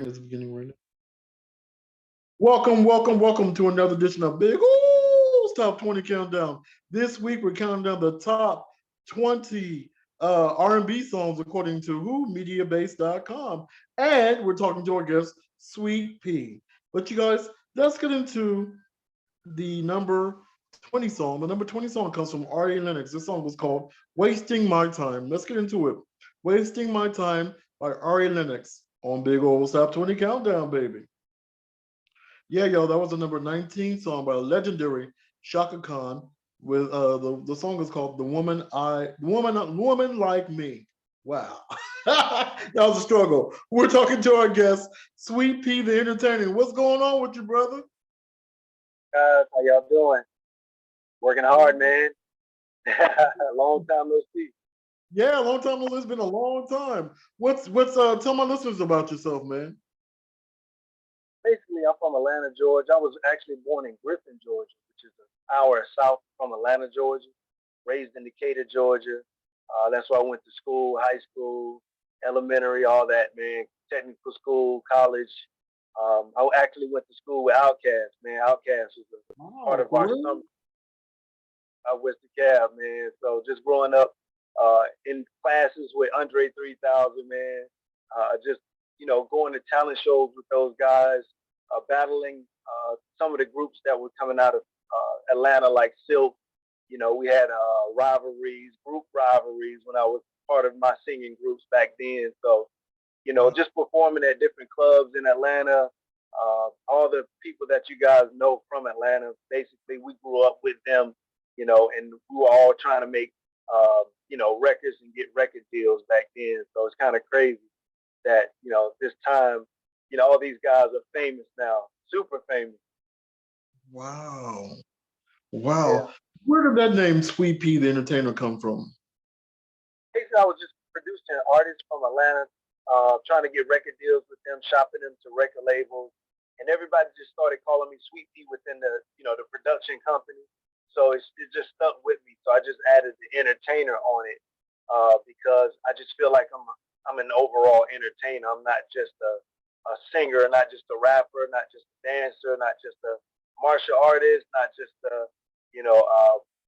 It's beginning right now. Welcome to another edition of Big O's Top 20 Countdown. This week we're counting down the top 20 R&B songs according to who? MediaBase.com. And we're talking to our guest, Sweet Pea. But you guys, let's get into the number 20 song. The number 20 song comes from Ari Lennox. This song was called Wasting My Time. Let's get into it. Wasting My Time by Ari Lennox on Big Old Top 20 Countdown, baby. Yeah, yo, that was the number 19 song by legendary Shaka Khan. With the song is called "Woman Like Me." Wow, that was a struggle. We're talking to our guest, Sweet Pea the Entertainer. What's going on with you, brother? Guys, how y'all doing? Working hard, man. Long time no see. Yeah, long time no. It's been a long time. What's tell my listeners about yourself, man. Basically, I'm from Atlanta, Georgia. I was actually born in Griffin, Georgia, which is an hour south from Atlanta, Georgia. Raised in Decatur, Georgia. That's where I went to school, high school, elementary, all that, man. Technical school, college. I actually went to school with Outkast, man. Outkast was a part Wow, of for our real? summer. West DeKalb, man. So just growing up in classes with Andre 3000, man. Just going to talent shows with those guys, battling some of the groups that were coming out of Atlanta, like Silk. We had group rivalries when I was part of my singing groups back then. So just performing at different clubs in Atlanta. All the people that you guys know from Atlanta, basically, we grew up with them, and we were all trying to make, records and get record deals back then. So it's kind of crazy that, this time, all these guys are famous now, super famous. Wow, Yeah. wow. Where did that name Sweet Pea the Entertainer come from? Basically, I was just producing artists from Atlanta, trying to get record deals with them, shopping them to record labels, and everybody just started calling me Sweet Pea within the production company. So it just stuck with me. So I just added the entertainer on it because I just feel like I'm an overall entertainer. I'm not just a singer, not just a rapper, not just a dancer, not just a martial artist, not just a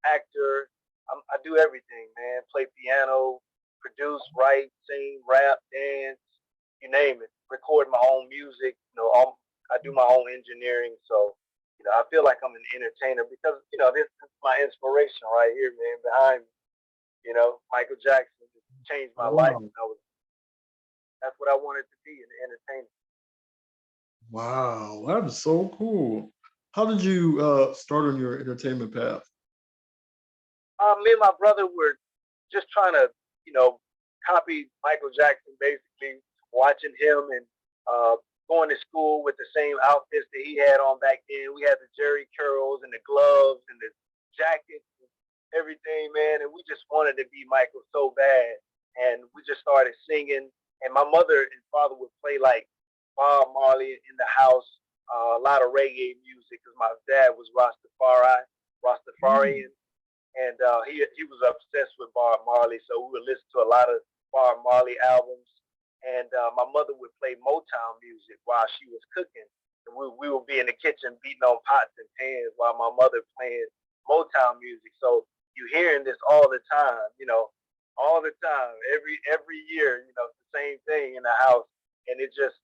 actor. I do everything, man. Play piano, produce, write, sing, rap, dance, you name it. Record my own music. I do my own engineering. So, I feel like I'm an entertainer because this is my inspiration right here, man. Behind me, Michael Jackson changed my life. Wow, That's what I wanted to be, an entertainer. wow, that is so cool. How did you start on your entertainment path? Me and my brother were just trying to, you know, copy Michael Jackson, basically watching him and going to school with the same outfits that he had on back then. We had the Jerry curls and the gloves and the jackets and everything, man. And we just wanted to be Michael so bad. And we just started singing. And my mother and father would play like Bob Marley in the house, a lot of reggae music because my dad was Mm. Rastafarian, and he was obsessed with Bob Marley, so we would listen to a lot of Bob Marley albums. And my mother would play Motown music while she was cooking, and we would be in the kitchen beating on pots and pans while my mother playing Motown music. So you hearing this all the time, all the time, every year, it's the same thing in the house, and it just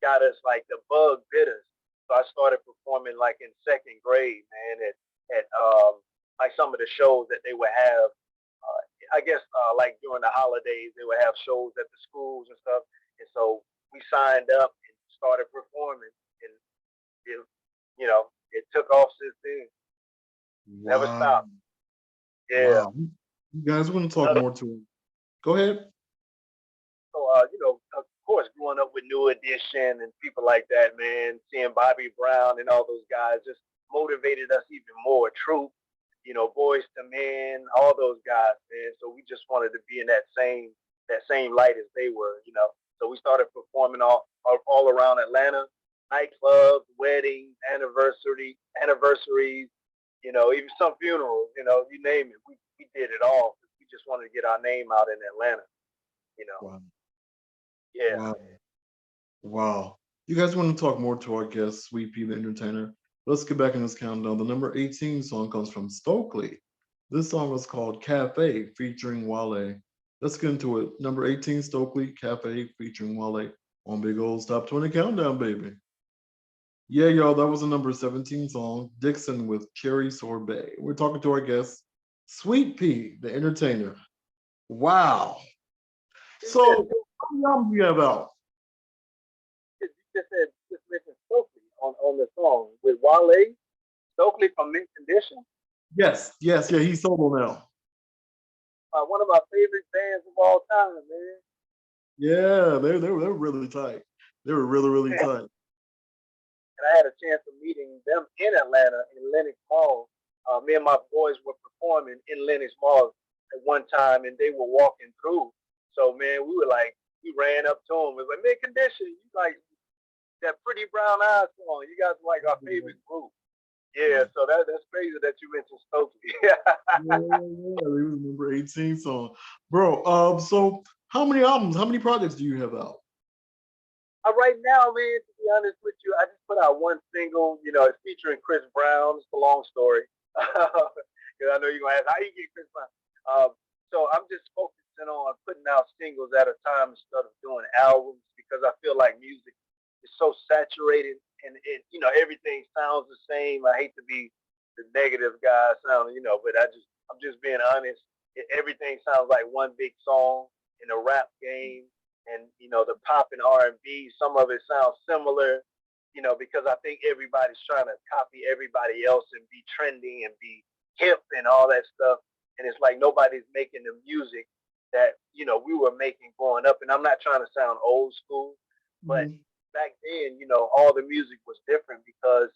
got us like the bug bit us. So I started performing like in second grade, man, at like some of the shows that they would have. I guess like during the holidays, they would have shows at the schools and stuff. And so we signed up and started performing, and it, it took off since then. Never Wow, stopped. Yeah. wow. You guys want to talk Another more to him? Go ahead. So, of course, growing up with New Edition and people like that, man, seeing Bobby Brown and all those guys just motivated us even more. Troop, Boys to Men, all those guys, man. So we just wanted to be in that same light as they were. So we started performing all around Atlanta, nightclubs, weddings, anniversaries, even some funerals, you name it. We did it all. We just wanted to get our name out in Atlanta, you know. Wow, Yeah. wow, wow. You guys want to talk more to our guest, Sweet Pea the Entertainer? Let's get back in this countdown. The number 18 song comes from Stokely. This song is called Cafe featuring Wale. Let's get into it. Number 18, Stokely, Cafe featuring Wale on Big Old's Top 20 Countdown, baby. Yeah, y'all, that was the number 17 song, Dixon with Cherry Sorbet. We're talking to our guest, Sweet Pea, the entertainer. Wow. So, how many albums do you have out? You just mentioned Stokely on the song with Wale. Stokely from Mint Condition. Yes, yeah, he's solo now. One of my favorite bands of all time, man. Yeah, they're really tight. They were really tight. And I had a chance of meeting them in Atlanta in Lenox Mall. Me and my boys were performing in Lenox Mall at one time, and they were walking through. So man, we ran up to them. We was like, Mint Condition, you like that Pretty Brown Eyes song? You guys are like our favorite group. Yeah, so that's crazy that you mentioned Stokely. Yeah, they was number 18 song. Bro, so how many projects do you have out? Right now, man, to be honest with you, I just put out one single. You know, it's featuring Chris Brown. It's a long story. Because I know you're gonna ask how you get Chris Brown. So I'm just focusing on putting out singles at a time instead of doing albums because I feel like music is so saturated and everything sounds the same. I hate to be the negative guy sounding, but I'm just being honest. Everything sounds like one big song in a rap game, and the pop and R&B. Some of it sounds similar, because I think everybody's trying to copy everybody else and be trending and be hip and all that stuff. And it's like nobody's making the music that we were making growing up. And I'm not trying to sound old school, but back then, all the music was different because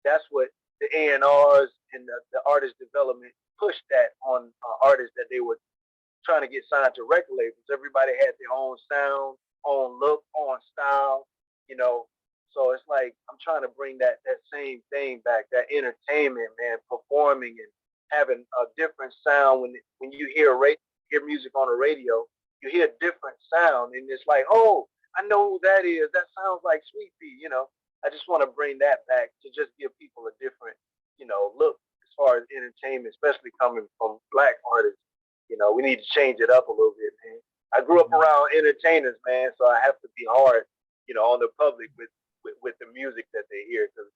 that's what the A&Rs and the artist development pushed that on artists that they were trying to get signed to record labels. Everybody had their own sound, own look, own style, you know. So it's like I'm trying to bring that same thing back, that entertainment, man, performing and having a different sound when you hear music on the radio, you hear a different sound, and it's like, oh, I know who that is. That sounds like Sweet Pea. I just want to bring that back to just give people a different, look as far as entertainment, especially coming from black artists. We need to change it up a little bit, man. I grew up around entertainers, man, so I have to be hard, on the public with the music that they hear, because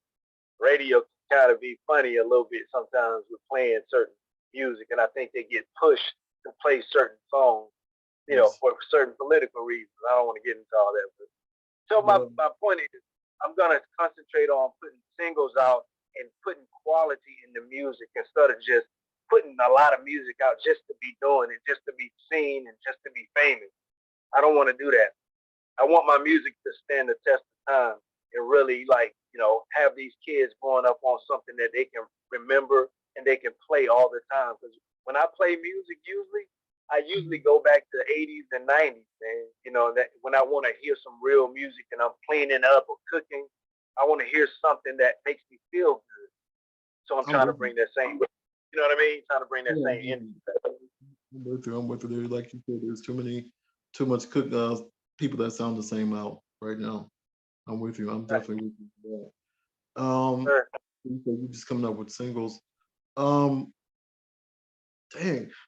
radio can kind of be funny a little bit sometimes with playing certain music, and I think they get pushed to play certain songs, for certain political reasons. I don't want to get into all that, but so my point is, I'm gonna concentrate on putting singles out and putting quality in the music instead of just putting a lot of music out just to be doing it, just to be seen and just to be famous. I don't want to do that. I want my music to stand the test of time and really have these kids growing up on something that they can remember and they can play all the time. Because when I play music, I usually go back to the 80s and 90s, man. That when I want to hear some real music and I'm cleaning up or cooking, I want to hear something that makes me feel good. So I'm trying to bring that same, you know what I mean? Trying to bring that same energy. I'm with you there. Like you said, there's too much people that sound the same out right now. I'm with you. I'm definitely with you for that. Sure. You just coming up with singles. Dang,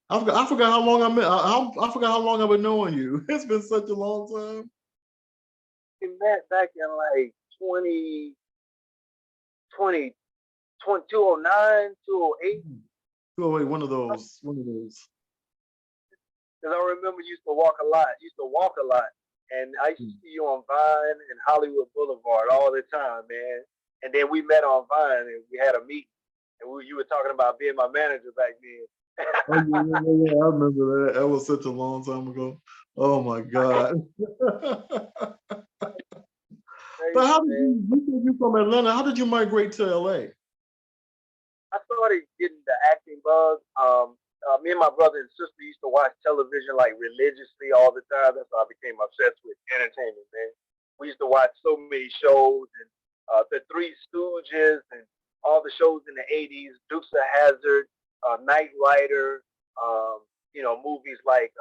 I forgot how long I forgot how long I've been knowing you. It's been such a long time. We met back in like 20, 209, 208. 208, one of those. Because I remember you used to walk a lot. And I used to see you on Vine and Hollywood Boulevard all the time, man. And then we met on Vine and we had a meeting. And you were talking about being my manager back then. Oh, yeah, I remember that. That was such a long time ago. Oh my God. But how did you from Atlanta? How did you migrate to LA? I started getting the acting bug. Me and my brother and sister used to watch television like religiously all the time. That's how I became obsessed with entertainment, man. We used to watch so many shows and the Three Stooges and all the shows in the 80s, Dukes of Hazzard, Knight Rider, movies like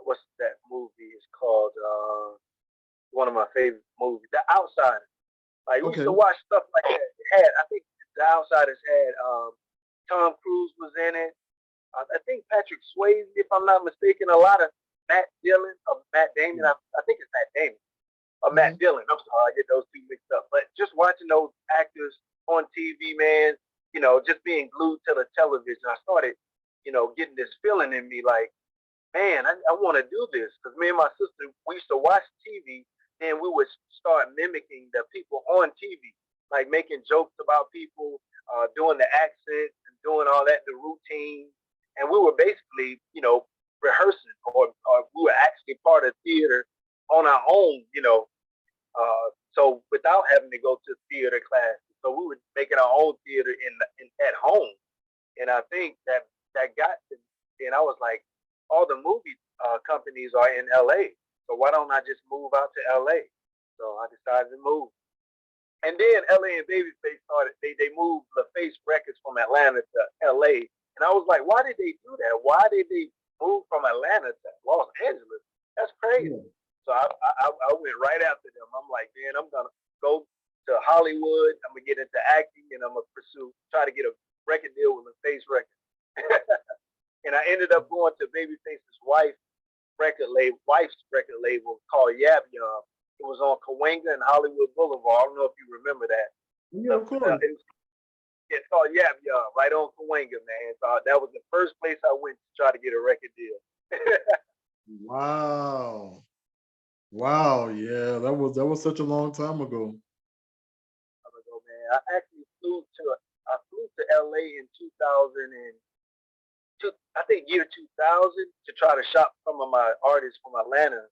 what's that movie? It's called One of my favorite movies. The Outsiders. Like we used Okay. to watch stuff like that. It had, I think, The Outsiders had Tom Cruise was in it. I think Patrick Swayze, if I'm not mistaken, a lot of Matt Dillon or Matt Damon. I think it's Matt Damon or Mhm. Matt Dillon. I'm sorry, I get those two mixed up. But just watching those actors on TV, man, just being glued to the television, I started, getting this feeling in me like, man, I want to do this because me and my sister, we used to watch TV and we would start mimicking the people on TV, like making jokes about people, doing the accents and doing all that, the routine. And we were basically, rehearsing or we were actually part of theater on our own, so without having to go to theater classes. So we were making our own theater in at home. And I think that got to me. And I was like, all the movie companies are in LA. So why don't I just move out to LA? So I decided to move. And then LA and Babyface started, they moved LaFace Records from Atlanta to LA. And I was like, why did they do that? Why did they move from Atlanta to Los Angeles? That's crazy. Yeah. So I went right after them. I'm like, man, I'm going to go to Hollywood. I'm going to get into acting and I'm going to try to get a record deal with LaFace Records. And I ended up going to Babyface's wife's record label called Yab Yum. It was on Cahuenga and Hollywood Boulevard. I don't know if you remember that. Yeah, of course. It's called Yab Yum, right on Cahuenga, man. So that was the first place I went to try to get a record deal. Wow. Wow. Yeah, that was such a long time ago. Man. I flew to LA in 2000 and I think year 2000 to try to shop some of my artists from Atlanta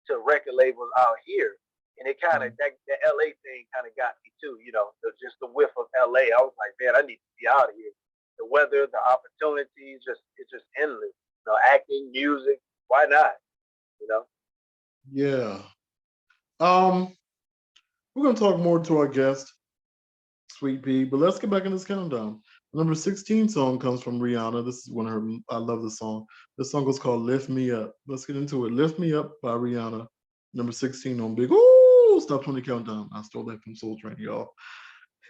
to record labels out here. And it kind of, Mhm. that LA thing kind of got me too, just the whiff of LA. I was like, man, I need to be out of here. The weather, the opportunities, it's just endless. Acting, music, why not? You know? Yeah. Um, we're gonna talk more to our guest, Sweet Pea, but let's get back in this countdown. The number 16 song comes from Rihanna. This is one of her, I love this song. This song is called Lift Me Up. Let's get into it. Lift Me Up by Rihanna. Number 16 on Big Ooh Stop 20 Countdown. I stole that from Soul Train, y'all.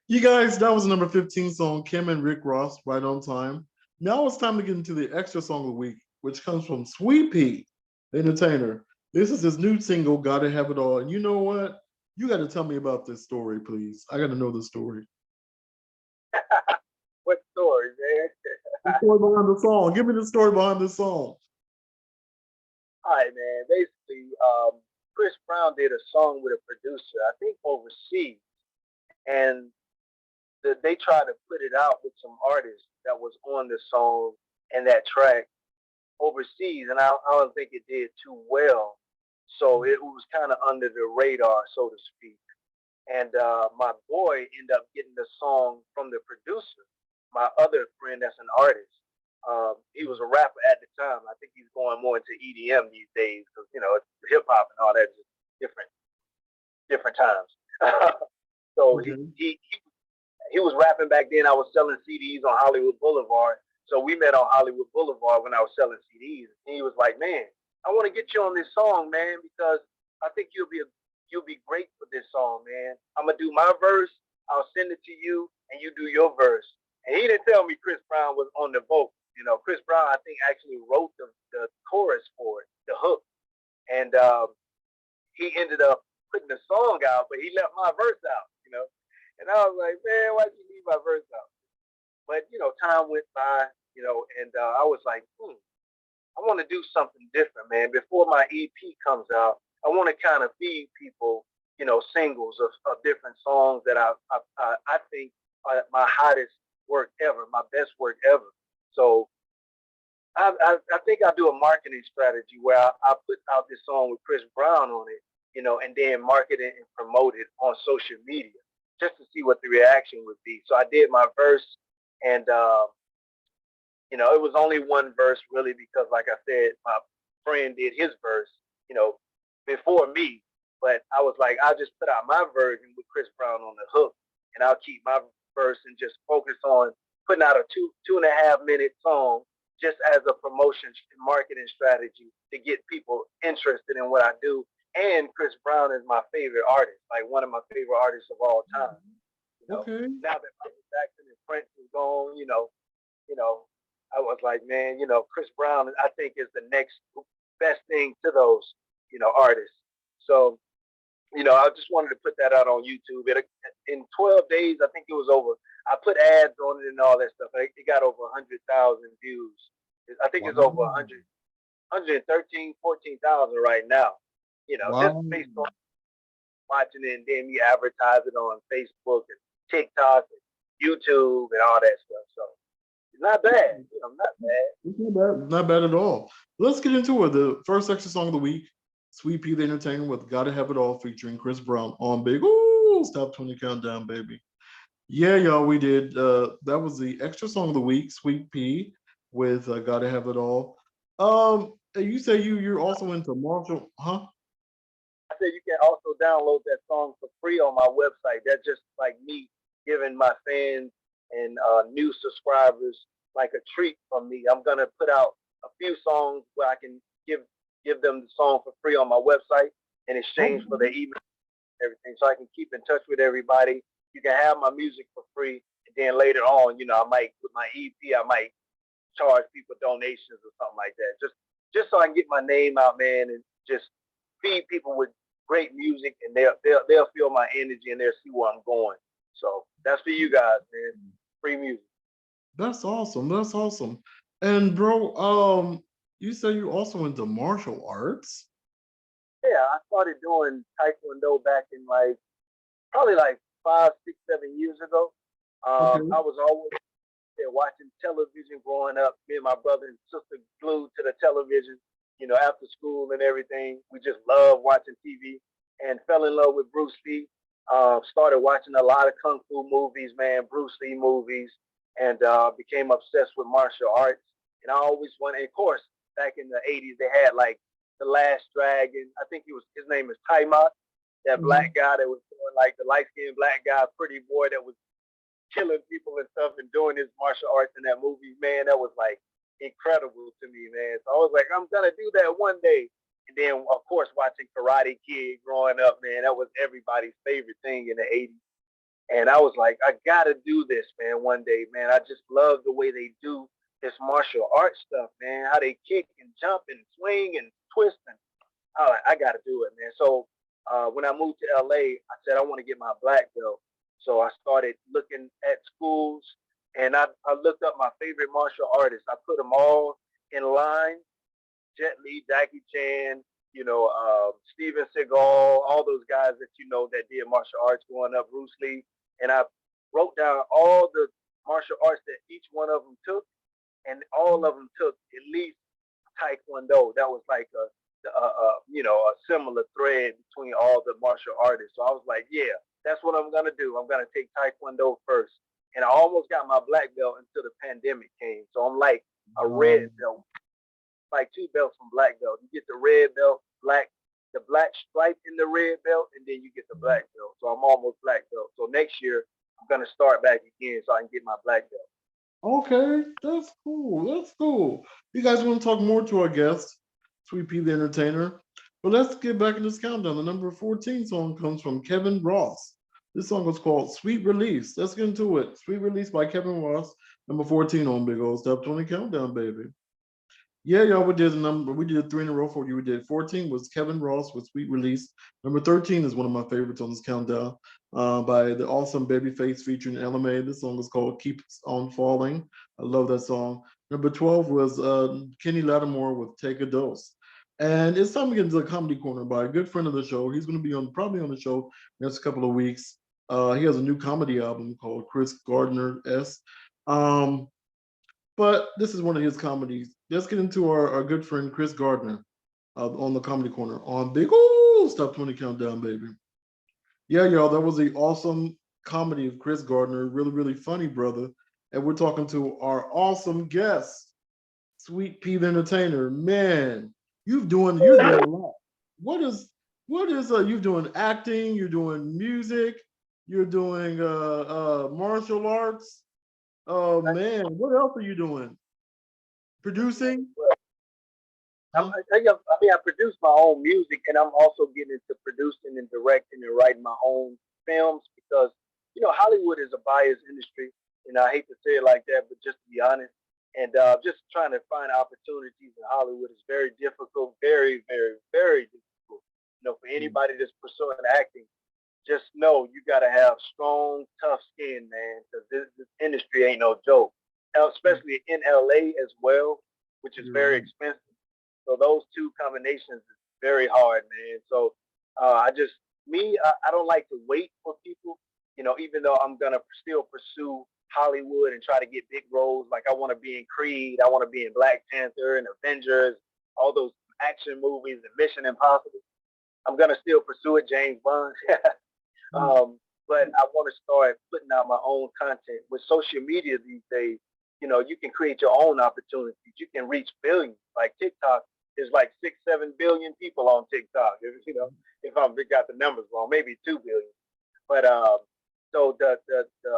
You guys, that was the number 15 song, Kim and Rick Ross, Right on Time. Now it's time to get into the extra song of the week, which comes from Sweet Pea, the entertainer. This is his new single, Gotta Have It All. And you know what? You got to tell me about this story, please. I got to know the story. What story, man? The story behind the song. Give me the story behind the song. All right, man. Basically, Chris Brown did a song with a producer, I think overseas, and they tried to put it out with some artists that was on the song and that track overseas, and I don't think it did too well. So it was kind of under the radar, so to speak. And my boy ended up getting the song from the producer, my other friend that's an artist. He was a rapper at the time. I think he's going more into EDM these days because it's hip hop and all that, just different times. So Okay. he was rapping back then. I was selling CDs on Hollywood Boulevard. So we met on Hollywood Boulevard when I was selling CDs. And he was like, man, I want to get you on this song, man, because I think you'll be great for this song, man. I'm gonna do my verse. I'll send it to you, and you do your verse. And he didn't tell me Chris Brown was on the vote. Chris Brown, I think, actually wrote the chorus for it, the hook, and he ended up putting the song out, but he left my verse out. And I was like, man, why'd you leave my verse out? But time went by, and I was like, I want to do something different, man. Before my EP comes out, I want to kind of feed people, singles of different songs that I think are my hottest work ever, my best work ever. So I think I do a marketing strategy where I put out this song with Chris Brown on it, and then market it and promote it on social media just to see what the reaction would be. So I did my verse, and it was only one verse really because, like I said, my friend did his verse, you know, before me. But I was like, I'll just put out my version with Chris Brown on the hook, and I'll keep my verse and just focus on putting out a 2.5 minute song just as a promotion and marketing strategy to get people interested in what I do And Chris Brown is my favorite artist, like one of my favorite artists of all time. You know, Okay. now that Michael Jackson and Prince is gone, you know, I was like, man, Chris Brown, I think is the next best thing to those, artists. So, I just wanted to put that out on YouTube. In 12 days, I think it was over. I put ads on it and all that stuff. It got over 100,000 views. I think it's over Wow. 100, 14,000 right now. Just Wow. based on watching it, and then we advertise it on Facebook and TikTok and YouTube and all that stuff. So it's not bad. Not bad. It's not bad. Not bad at all. Let's get into it. The first extra song of the week, Sweet Pea the Entertainer with Gotta Have It All featuring Chris Brown on Big Ooh Top 20 Countdown, baby. Yeah, y'all, we did. That was the extra song of the week, Sweet Pea with Gotta Have It All. You say you're also into Marshall, huh? I said you can also download that song for free on my website. That's just like me giving my fans and new subscribers like a treat from me. I'm gonna put out a few songs where I can give them the song for free on my website in exchange for their email and everything, so I can keep in touch with everybody. You can have my music for free, and then later on, I might with my EP, I might charge people donations or something like that. Just so I can get my name out, man, and just feed people with great music, and they'll feel my energy and they'll see where I'm going. So that's for you guys, man. Free music. That's awesome. That's awesome. And bro, you say you also into martial arts? Yeah, I started doing Taekwondo back in probably like 5, 6, 7 years ago. Okay. I was always there watching television growing up. Me and my brother and sister glued to the television, after school and everything. We just loved watching TV and fell in love with Bruce Lee. Started watching a lot of kung fu movies, man, Bruce Lee movies, and became obsessed with martial arts. And I always wanted, of course, back in the 80s, they had like The Last Dragon. I think his name is Taima, that black guy that was doing like the light skinned black guy, pretty boy that was killing people and stuff and doing his martial arts in that movie, man, that was like incredible to me, man. So I was like, I'm gonna do that one day. And then of course watching Karate Kid growing up, man, that was everybody's favorite thing in the 80s. And I was like, I gotta do this, man, one day, man. I just love the way they do this martial arts stuff, man. How they kick and jump and swing and twist, and I gotta do it, man. So when I moved to LA, I said I want to get my black belt. So I started looking at schools, and I looked up my favorite martial artists. I put them all in line: Jet Li, Jackie Chan, Steven Seagal, all those guys that that did martial arts growing up, Bruce Lee. And I wrote down all the martial arts that each one of them took, and all of them took at least Taekwondo. That was like a similar thread between all the martial artists. So I was like, yeah, that's what I'm gonna do. I'm gonna take Taekwondo first, and I almost got my black belt until the pandemic came. So I'm like a red belt, like two belts from black belt. You get the red belt, the black stripe in the red belt, and then you get the black belt. So I'm almost black belt. So next year I'm gonna start back again so I can get my black belt. Okay, that's cool. That's cool. You guys want to talk more to our guest, Sweet Pea the Entertainer? But let's get back in this countdown. The number 14 song comes from Kevin Ross. This song is called Sweet Release. Let's get into it. Sweet Release by Kevin Ross, number 14 on Big Old Step 20 Countdown, baby. Yeah, y'all, we did three in a row for you. We did 14 was Kevin Ross with Sweet Release. Number 13 is one of my favorites on this countdown by the awesome Babyface featuring LMA. This song is called Keeps on Falling. I love that song. Number 12 was Kenny Lattimore with Take a Dose. And it's time to get into the comedy corner by a good friend of the show. He's going to be probably on the show next couple of weeks. He has a new comedy album called Chris Gardner S. But this is one of his comedies. Let's get into our good friend Chris Gardner on the Comedy Corner on Big Ooh Stop 20 Countdown, baby. Yeah, y'all, that was the awesome comedy of Chris Gardner. Really, really funny, brother. And we're talking to our awesome guest, Sweet Pea the Entertainer. Man, you're doing a lot. What is you doing acting, you're doing music, you're doing martial arts. Oh man, what else are you doing? Producing? I produce my own music, and I'm also getting into producing and directing and writing my own films because Hollywood is a buyer's industry, and I hate to say it like that, but just to be honest, and just trying to find opportunities in Hollywood is very difficult, very, very, very difficult. For anybody that's pursuing acting, just know you got to have strong, tough skin, man, because this industry ain't no joke. Now, especially in LA as well, which is very expensive. So those two combinations is very hard, man. So I don't like to wait for people. Even though I'm gonna still pursue Hollywood and try to get big roles, like I want to be in Creed, I want to be in Black Panther and Avengers, all those action movies and Mission Impossible. I'm gonna still pursue it, James Bond. But I want to start putting out my own content. With social media these days, you can create your own opportunities. You can reach billions. Like TikTok is like 6-7 billion people on TikTok. If I've got the numbers wrong, maybe 2 billion. But so the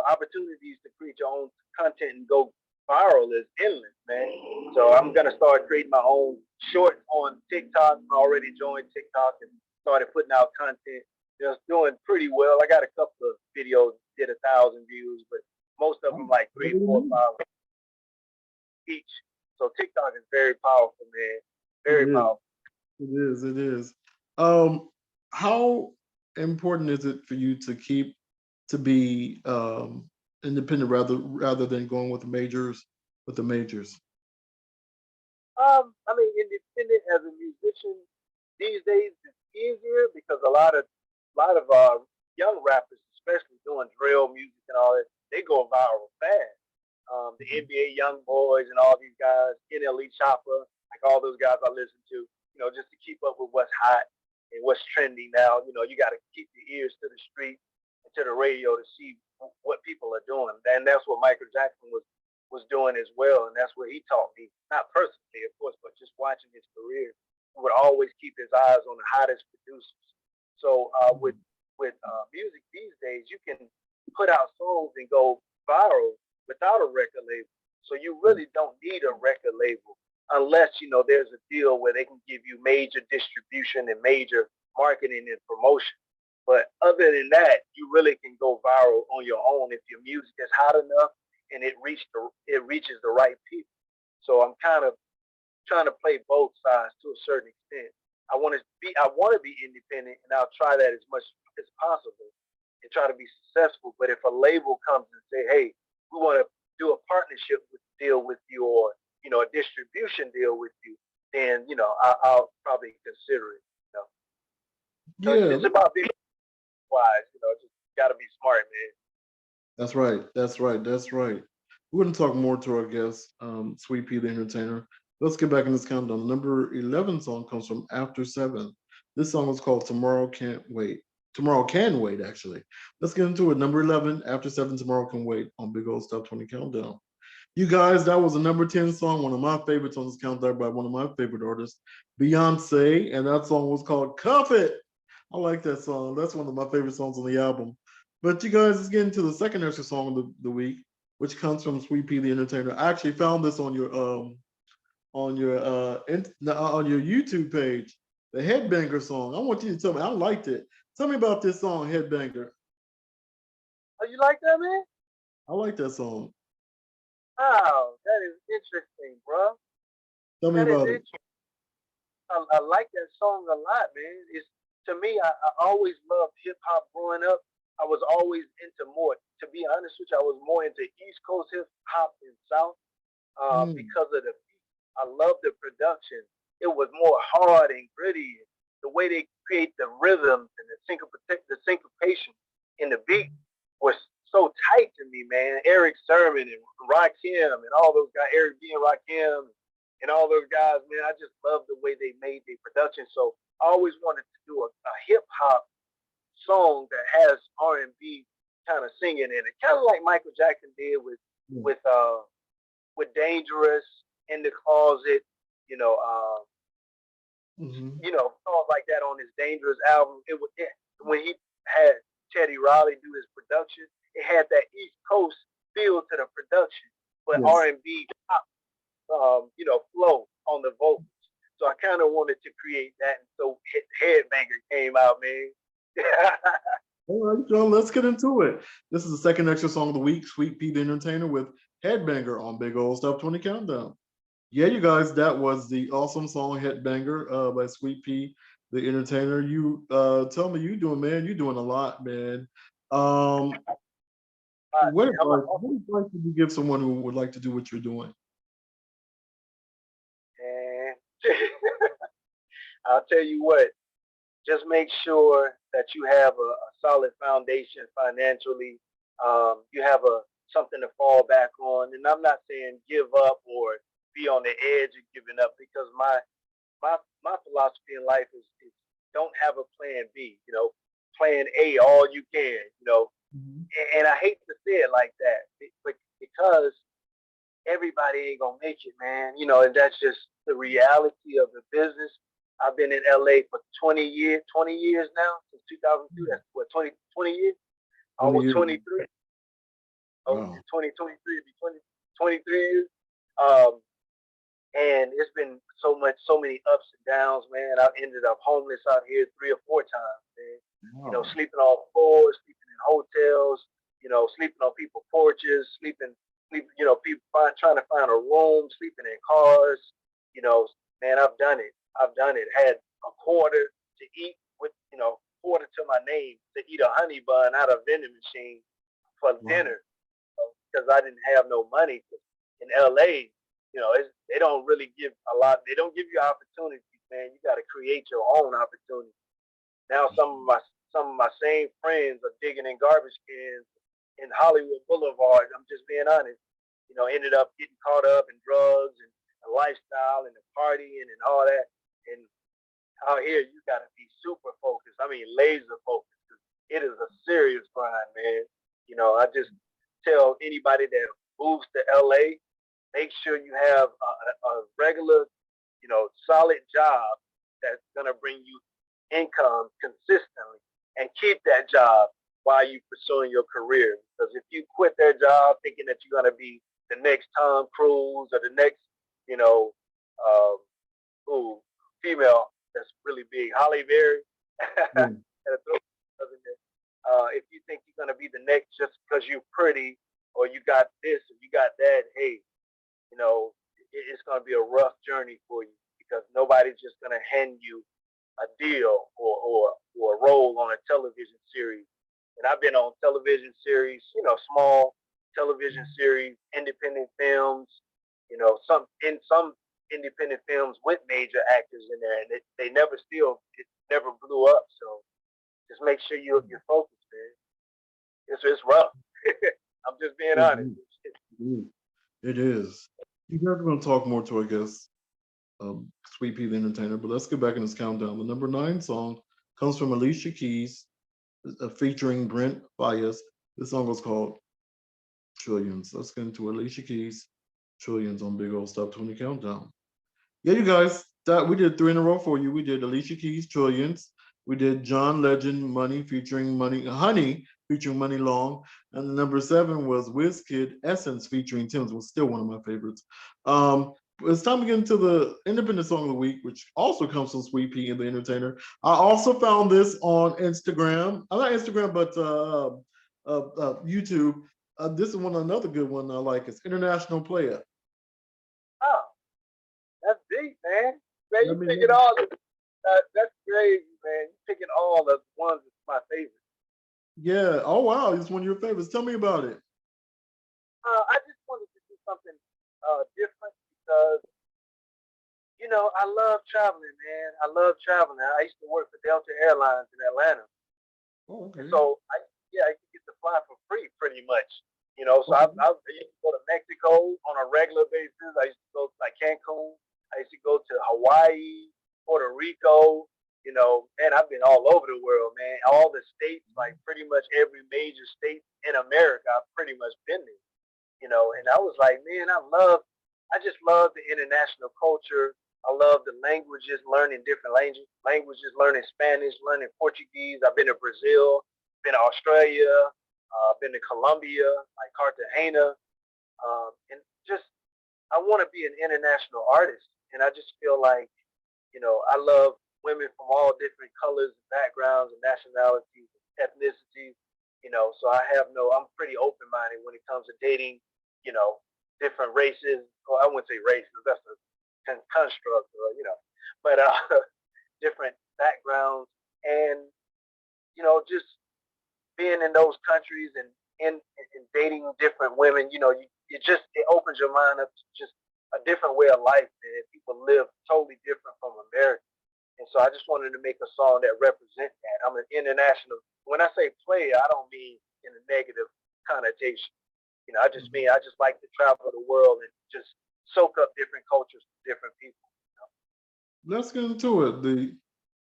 opportunities to create your own content and go viral is endless, man. So I'm gonna start creating my own shorts on TikTok. I already joined TikTok and started putting out content. Just doing pretty well. I got a couple of videos did 1,000 views, but most of them like 3, 4, 5 each. So TikTok is very powerful, man. Very powerful. It is. It is. How important is it for you to be independent rather than going with the majors? I mean, independent as a musician these days is easier because a lot of young rappers, especially doing drill music and all that, they go viral fast. The NBA young boys and all these guys, NLE Chopper, like all those guys I listen to, just to keep up with what's hot and what's trending now. You got to keep your ears to the street and to the radio to see what people are doing. And that's what Michael Jackson was doing as well. And that's what he taught me, not personally, of course, but just watching his career. He would always keep his eyes on the hottest producers. So with music these days, you can put out songs and go viral without a record label. So you really don't need a record label unless there's a deal where they can give you major distribution and major marketing and promotion. But other than that, you really can go viral on your own if your music is hot enough and it reaches the right people. So I'm kind of trying to play both sides to a certain extent. I want to be independent, and I'll try that as much as possible and try to be successful. But if a label comes and say, "Hey, we want to do a partnership deal with you, or a distribution deal with you," then I'll probably consider it. So it's about being wise. Just got to be smart, man. That's right. That's right. That's right. We're going to talk more to our guest, Sweet Pea the Entertainer. Let's get back in this countdown. Number 11 song comes from After 7. This song is called Tomorrow Can't Wait. Tomorrow Can Wait, actually. Let's get into it. Number 11, After 7, Tomorrow Can Wait on Big Old Top 20 Countdown. You guys, that was a number 10 song, one of my favorites on this countdown by one of my favorite artists, Beyonce, and that song was called Cuff It. I like that song. That's one of my favorite songs on the album. But you guys, let's get into the second extra song of the week, which comes from Sweet Pea the Entertainer. I actually found this on your YouTube page, the Headbanger song. I want you to tell me. I liked it. Tell me about this song, Headbanger. Oh, you like that, man? I like that song. Wow, that is interesting, bro. Tell me about it. I like that song a lot, man. It's to me, I always loved hip hop growing up. I was always into more. To be honest with you, I was more into East Coast hip hop than South because of the beat. I love the production. It was more hard and gritty. The way they create the rhythms and the syncopation in the beat was so tight to me, man. Eric Sermon and Rakim and all those guys, Eric B and Rakim and all those guys, man. I just love the way they made their production. So I always wanted to do a hip hop song that has R&B kind of singing in it, kind of like Michael Jackson did with Dangerous, In the Closet, songs like that on his Dangerous album. When he had Teddy Riley do his production, it had that East Coast feel to the production, but R&B pop, flow on the vocals. So So I kind of wanted to create that, and so Headbanger came out, man. All right, John, let's get into it. This is the second extra song of the week, Sweet Pea the Entertainer with Headbanger on Big Old Top 20 Countdown. Yeah, you guys, that was the awesome song Headbanger by Sweet Pea the Entertainer. You tell me you doing, man. You doing a lot, man. What advice would you give someone who would like to do what you're doing? And I'll tell you what, just make sure that you have a solid foundation financially. You have something to fall back on. And I'm not saying give up or be on the edge of giving up, because my philosophy in life is don't have a plan B, plan A all you can, Mm-hmm. And I hate to say it like that, but because everybody ain't gonna make it, man. And that's just the reality of the business. I've been in LA for 20 years now, since 2002. That's what, 20 years? Almost 23. Oh, wow. 2023, it'd be 23 years. And it's been so many ups and downs, man. I've ended up homeless out here 3 or 4 times, man. Wow. Sleeping on floors, sleeping in hotels, sleeping on people's porches, sleeping, people trying to find a room, sleeping in cars. Man, I've done it. Had a quarter to eat with, quarter to my name to eat a honey bun out of a vending machine for dinner, because I didn't have no money. In LA, they don't really give a lot. They don't give you opportunities, man. You got to create your own opportunities. Now, some of my same friends are digging in garbage cans in Hollywood Boulevard. I'm just being honest. Ended up getting caught up in drugs and the lifestyle and the partying and all that. And out here, you got to be super focused. I mean, laser focused. It is a serious grind, man. I just tell anybody that moves to LA, make sure you have a regular, solid job that's going to bring you income consistently, and keep that job while you're pursuing your career. Because if you quit that job thinking that you're going to be the next Tom Cruise or the next, female that's really big, Holly Berry, if you think you're going to be the next just because you're pretty or you got this or you got that, hey, it's going to be a rough journey for you, because nobody's just going to hand you a deal or a role on a television series. And I've been on television series, small television series, independent films, some independent films with major actors in there, and it never blew up. So just make sure you're focused, man. It's rough. I'm just being honest. It is. You guys are going to talk more to, I guess, Sweet Pea the Entertainer, but let's get back in this countdown. The number 9 song comes from Alicia Keys, featuring Brent Faiyaz. This song was called Trillions. Let's get into Alicia Keys, Trillions on Big Old Top 20 Countdown. Yeah, you guys, we did 3 in a row for you. We did Alicia Keys, Trillions. We did John Legend, Honey featuring Money Long. And the number 7 was Wizkid, Essence featuring Tim's, was still one of my favorites. It's time to get into the independent song of the week, which also comes from Sweet Pea and the Entertainer. I also found this on Instagram. Not Instagram, but YouTube. This is another good one I like. It's International Player. Oh, that's deep, man. Man, you picking all the, that's crazy, man. You picking all the ones that's my favorite. Yeah. Oh, wow. It's one of your favorites. Tell me about it. I just wanted to do something different, because, I love traveling, man. I love traveling. I used to work for Delta Airlines in Atlanta. Oh, okay. So, I used to get to fly for free pretty much. So I used to go to Mexico on a regular basis. I used to go to Cancun. I used to go to Hawaii, Puerto Rico. Man, I've been all over the world, man. All the states, like pretty much every major state in America, I've pretty much been there. And I was like, man, I just love the international culture. I love the languages, learning different languages, learning Spanish, learning Portuguese. I've been to Brazil, been to Australia, been to Colombia, like Cartagena. And just, I want to be an international artist. And I just feel like I love women from all different colors, backgrounds, and nationalities, ethnicities. So I'm pretty open minded when it comes to dating. You know, different races. Well, I wouldn't say races. That's a construct, but different backgrounds, and just being in those countries and in dating different women. It opens your mind up to just a different way of life, man. People live totally different from America. And so I just wanted to make a song that represents that. I'm an international. When I say player, I don't mean in a negative connotation. I just mean I just like to travel the world and just soak up different cultures, different people. Let's get into it. The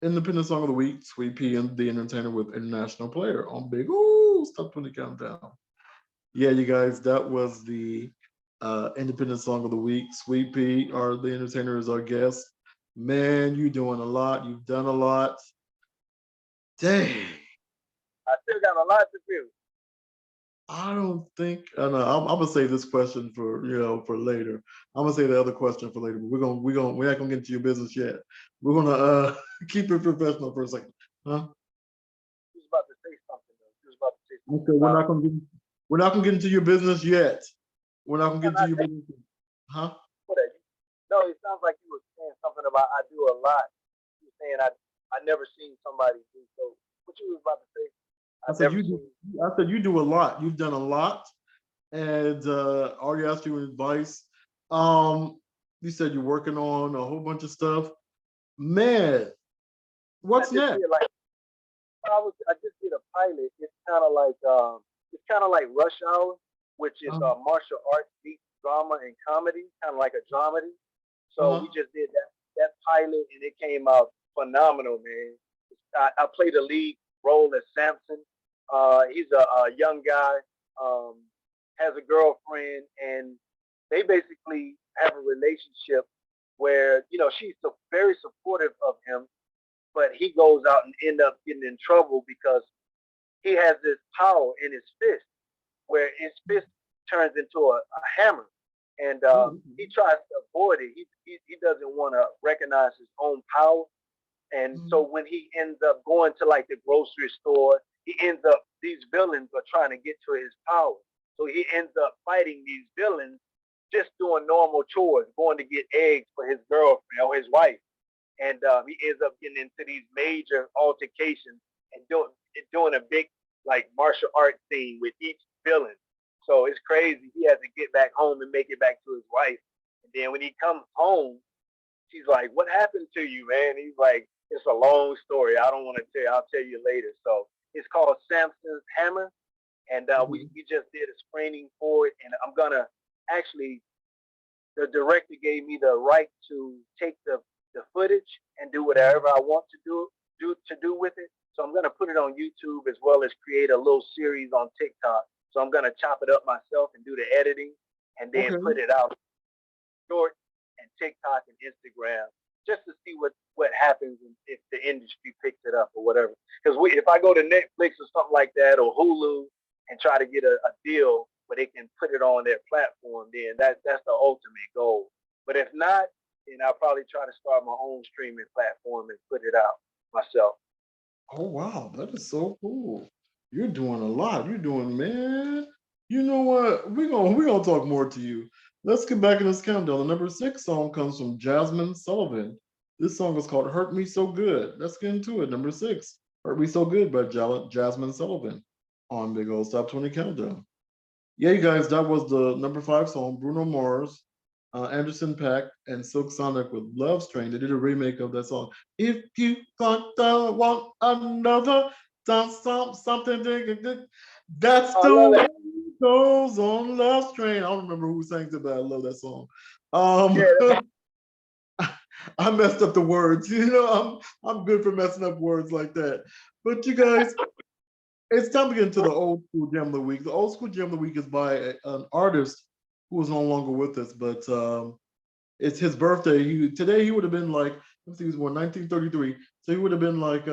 independent song of the week, Sweet Pea and the Entertainer with International Player on Big Ooh Top 20 Countdown. Yeah, you guys, that was the independent song of the week. Sweet Pea, or the Entertainer, is our guest. Man, you're doing a lot. You've done a lot. Dang. I still got a lot to do. I don't think. I know. I'm gonna save this question for later. I'm gonna say the other question for later. But we're not gonna get into your business yet. We're gonna keep it professional for a second, huh? He was about to say something. He was about to say something. Okay, we're not gonna get into your business yet. We're not gonna get into your business, huh? No, it sounds like you were saying something about I do a lot. You were saying I never seen somebody do so. What you was about to say? I said you do a lot. You've done a lot, and already asked you advice. You said you're working on a whole bunch of stuff. Man, what's next? I just did a pilot. It's kind of like Rush Hour, which is martial arts beats drama and comedy, kind of like a dramedy. So we just did that pilot, and it came out phenomenal, man. I played a lead role as Samson. He's a young guy, has a girlfriend, and they basically have a relationship where she's very supportive of him, but he goes out and end up getting in trouble because he has this power in his fist, where his fist turns into a hammer, and he tries to avoid it. He doesn't want to recognize his own power, and so when he ends up going to like the grocery store, these villains are trying to get to his power. So he ends up fighting these villains, just doing normal chores, going to get eggs for his girlfriend or his wife. And he ends up getting into these major altercations and doing a big like martial arts scene with each villain. So it's crazy. He has to get back home and make it back to his wife. And then when he comes home, she's like, "What happened to you, man?" He's like, "It's a long story. I don't want to tell you. I'll tell you later." So it's called Samson's Hammer, and we just did a screening for it. And I'm gonna actually, the director gave me the right to take the footage and do whatever I want to do with it. So I'm gonna put it on YouTube as well as create a little series on TikTok. So I'm gonna chop it up myself and do the editing, and then put it out short and TikTok and Instagram, just to see what happens if the industry picks it up or whatever. Because if I go to Netflix or something like that, or Hulu, and try to get a deal where they can put it on their platform, then that's the ultimate goal. But if not, then I'll probably try to start my own streaming platform and put it out myself. Oh wow, that is so cool. You're doing a lot. You're doing, man. You know what? We're gonna talk more to you. Let's get back in this countdown. The number 6 song comes from Jazmine Sullivan. This song is called "Hurt Me So Good." Let's get into it. Number 6, "Hurt Me So Good" by Jazmine Sullivan on Big Old Top 20 Countdown. Yeah, you guys, that was the number 5 song. Bruno Mars, Anderson .Paak, and Silk Sonic with "Love Train." They did a remake of that song. If you want another, something, that's the way it goes on Love Train. I don't remember who sings it, but I love that song. I messed up the words. I'm good for messing up words like that. But you guys, it's time to get into the old school gem of the week. The old school gem of the week is by an artist who is no longer with us, but it's his birthday. Today he would have been like, let's see, he was born 1933, so he would have been like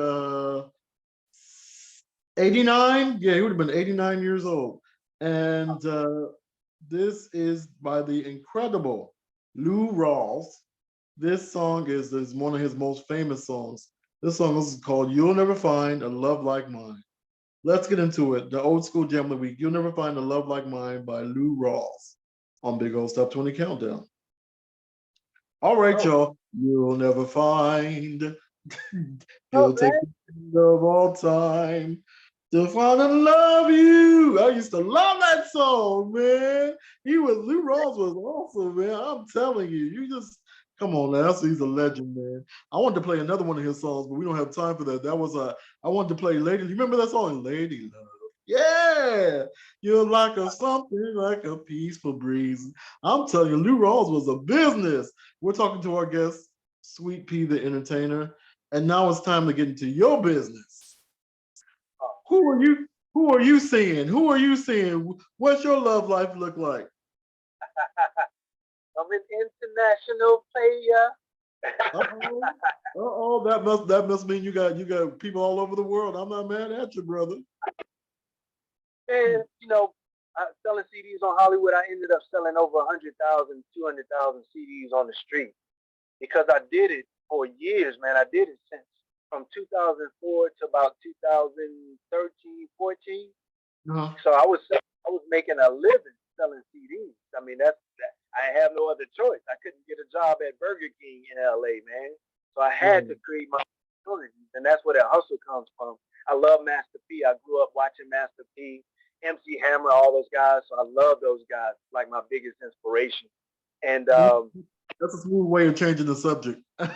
89. Yeah, he would have been 89 years old. And this is by the incredible Lou Rawls. This song is one of his most famous songs. This song is called "You'll Never Find a Love Like Mine." Let's get into it. The old school jam of the week. "You'll Never Find a Love Like Mine" by Lou Rawls on Big Old Top 20 Countdown. All right, Oh, y'all. You'll never find. oh He'll take man. the end of all time to find and love you. I used to love that song, man. Lou Rawls was awesome, man. I'm telling you, you just come on now. He's a legend, man. I wanted to play another one of his songs, but we don't have time for that. I wanted to play Lady. You remember that song, Lady Love? Yeah, you're like a something like a peaceful breeze. I'm telling you, Lou Rawls was a business. We're talking to our guest, Sweet Pea the Entertainer. And now it's time to get into your business. Oh. Who are you? Who are you seeing? Who are you seeing? What's your love life look like? I'm an international player. Uh-oh. Uh-oh. That must mean you got people all over the world. I'm not mad at you, brother. And selling CDs on Hollywood, I ended up selling over 100,000, 200,000 CDs on the street because I did it for years, man. I did it since from 2004 to about 2013, 14. Uh-huh. So I was making a living selling CDs. I mean, I have no other choice. I couldn't get a job at Burger King in LA, man. So I had to create my opportunities, and that's where that hustle comes from. I love Master P. I grew up watching Master P, MC Hammer, all those guys. So I love those guys, like my biggest inspiration. And That's a smooth way of changing the subject. no,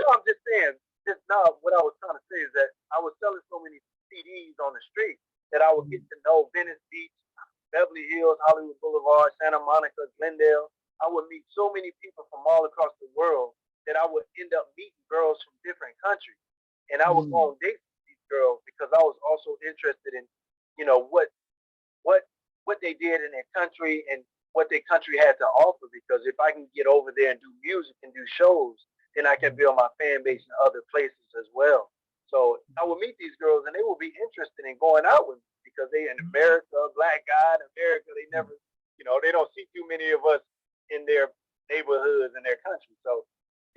I'm just saying. Just now, what I was trying to say is that I was selling so many CDs on the street that I would get to know Venice Beach, Beverly Hills, Hollywood Boulevard, Santa Monica, Glendale. I would meet so many people from all across the world that I would end up meeting girls from different countries, and I would go on dates with these girls because I was also interested in, what what what they did in their country and what their country had to offer. Because if I can get over there and do music and do shows, then I can build my fan base in other places as well. So I would meet these girls and they would be interested in going out with me because they in America, black guy in America, they never, they don't see too many of us in their neighborhoods in their country. So,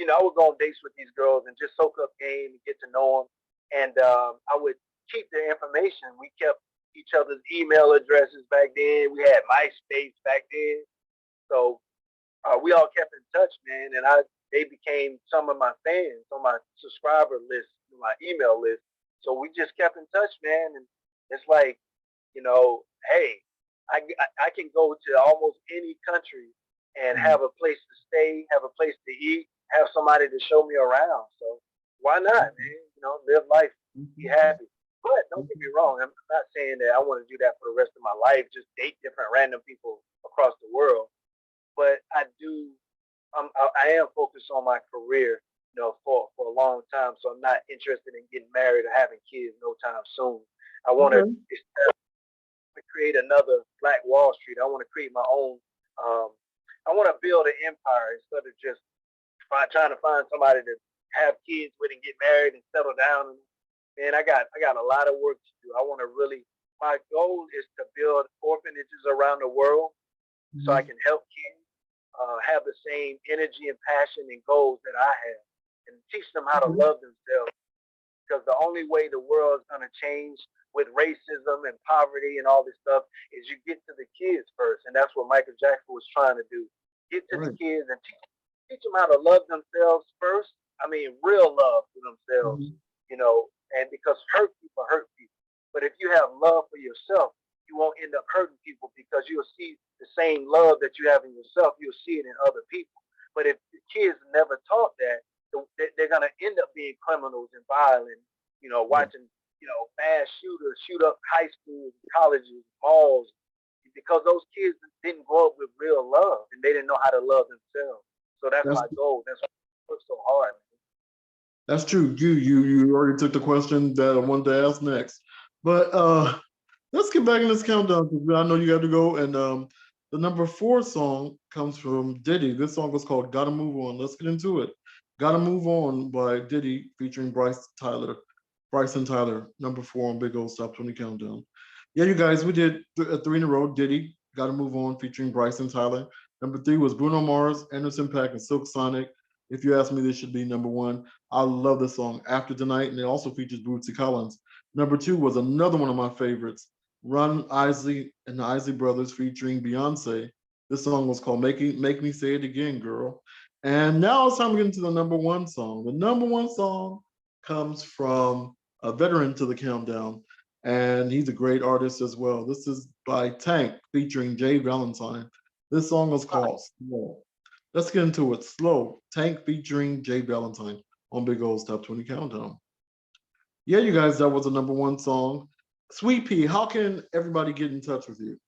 I would go on dates with these girls and just soak up game and get to know them. And I would keep their information. We kept each other's email addresses back then. We had MySpace back then. So we all kept in touch, man. And they became some of my fans on my subscriber list, my email list. So we just kept in touch, man. And it's like, hey, I can go to almost any country and have a place to stay, have a place to eat, have somebody to show me around. So why not, man? Live life, be happy. But don't get me wrong, I'm not saying that I want to do that for the rest of my life, just date different random people across the world. But I am focused on my career, for a long time. So I'm not interested in getting married or having kids no time soon. I want to Okay. create another Black Wall Street. I want to create my own. Um, I want to build an empire instead of just trying to find somebody to have kids with and get married and settle down. And I got a lot of work to do. I want to really. My goal is to build orphanages around the world so I can help kids have the same energy and passion and goals that I have, and teach them how to love themselves. Because the only way the world is going to change with racism and poverty and all this stuff is you get to the kids first, and that's what Michael Jackson was trying to do. Get to the Right. kids and teach them how to love themselves first. I mean, real love for themselves, and because hurt people. But if you have love for yourself, you won't end up hurting people because you'll see the same love that you have in yourself, you'll see it in other people. But if the kids never taught that, they're going to end up being criminals and violent, watching, mass shooters shoot up high schools, colleges, malls, because those kids didn't grow up with real love and they didn't know how to love themselves. So that's That's my goal. That's why I work so hard. that's true. You already took the question that I wanted to ask next. But let's get back in this countdown because I know you got to go. And the number 4 song comes from Diddy. This song was called "Gotta Move On." Let's get into it. "Gotta Move On" by Diddy featuring Bryson Tyler, number 4 on Big Old Top 20 Countdown. Yeah, you guys, we did 3 in a row. Diddy, "Gotta Move On" featuring Bryson Tyler. Number 3 was Bruno Mars, Anderson .Paak, and Silk Sonic. If you ask me, this should be number 1. I love this song, After Tonight, and it also features Bootsy Collins. Number 2 was another one of my favorites, Ron Isley and the Isley Brothers featuring Beyonce. This song was called Make Me Say It Again, Girl. And now it's time to get into the number 1 song. The number 1 song comes from a veteran to the countdown, and he's a great artist as well. This is by Tank featuring Jay Valentine. This song is called Slow. Let's get into it. Slow. Tank featuring Jay Valentine on Big O's Top 20 Countdown. Yeah, you guys, that was the number 1 song. Sweet Pea, how can everybody get in touch with you?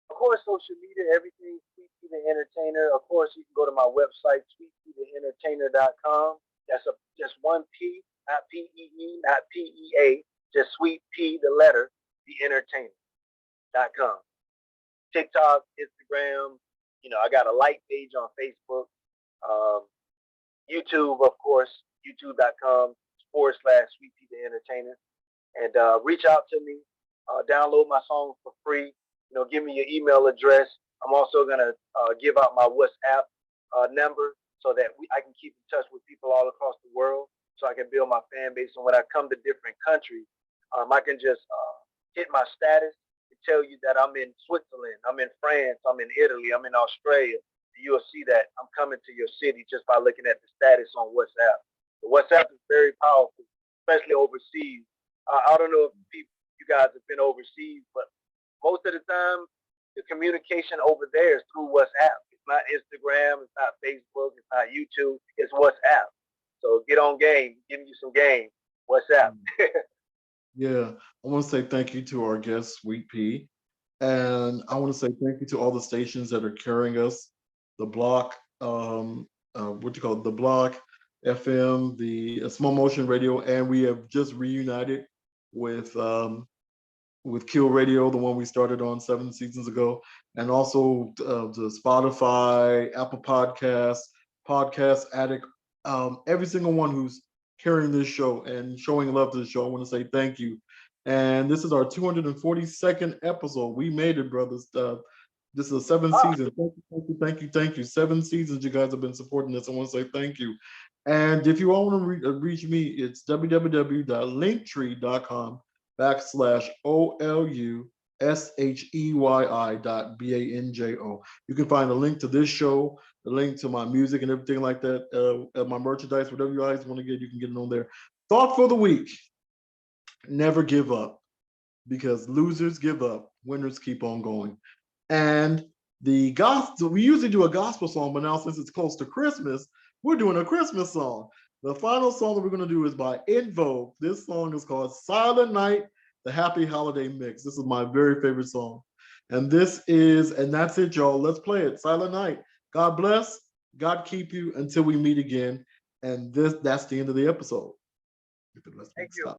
Of course, social media, everything, Sweet Pea the Entertainer. Of course, you can go to my website, sweetpeatheentertainer.com. That's just 1 P, not P-E-E, not P-E-A, just Sweet Pea, the letter, theentertainer.com. TikTok, Instagram, I got a like page on Facebook. YouTube, of course, youtube.com/Sweet Pea the Entertainer. And reach out to me, download my songs for free. Give me your email address. I'm also gonna give out my WhatsApp number so that I can keep in touch with people all across the world, so I can build my fan base. And when I come to different countries, I can just hit my status and tell you that I'm in Switzerland, I'm in France, I'm in Italy, I'm in Australia. You'll see that I'm coming to your city just by looking at the status on WhatsApp. The WhatsApp is very powerful, especially overseas. I don't know if you guys have been overseas, but most of the time, the communication over there is through WhatsApp. It's not Instagram, it's not Facebook, it's not YouTube, it's WhatsApp. So get on game, give you some game. WhatsApp. Yeah, I want to say thank you to our guest, Sweet Pea. And I want to say thank you to all the stations that are carrying us, the Block, the Block FM, the Small Motion Radio, and we have just reunited with Kill Radio, the one we started on 7 seasons ago, and also the Spotify, Apple Podcasts, Podcast Addict, every single one who's carrying this show and showing love to the show. I want to say thank you. And this is our 242nd episode. We made it, brothers. This is a 7th season. Thank you. 7 seasons you guys have been supporting this. I want to say thank you. And if you all want to reach me, it's www.linktree.com/OLUSHEYI.BANJO. You can find a link to this show, the link to my music and everything like that, my merchandise, whatever you guys want to get, you can get it on there. Thought for the week: never give up, because losers give up, winners keep on going. And the gospel, we usually do a gospel song, but now since it's close to Christmas, we're doing a Christmas song. The final song that we're going to do is by En Vogue. This song is called Silent Night, the Happy Holiday Mix. This is my very favorite song. And that's it, y'all. Let's play it. Silent Night. God bless. God keep you until we meet again. And that's the end of the episode. Thank you.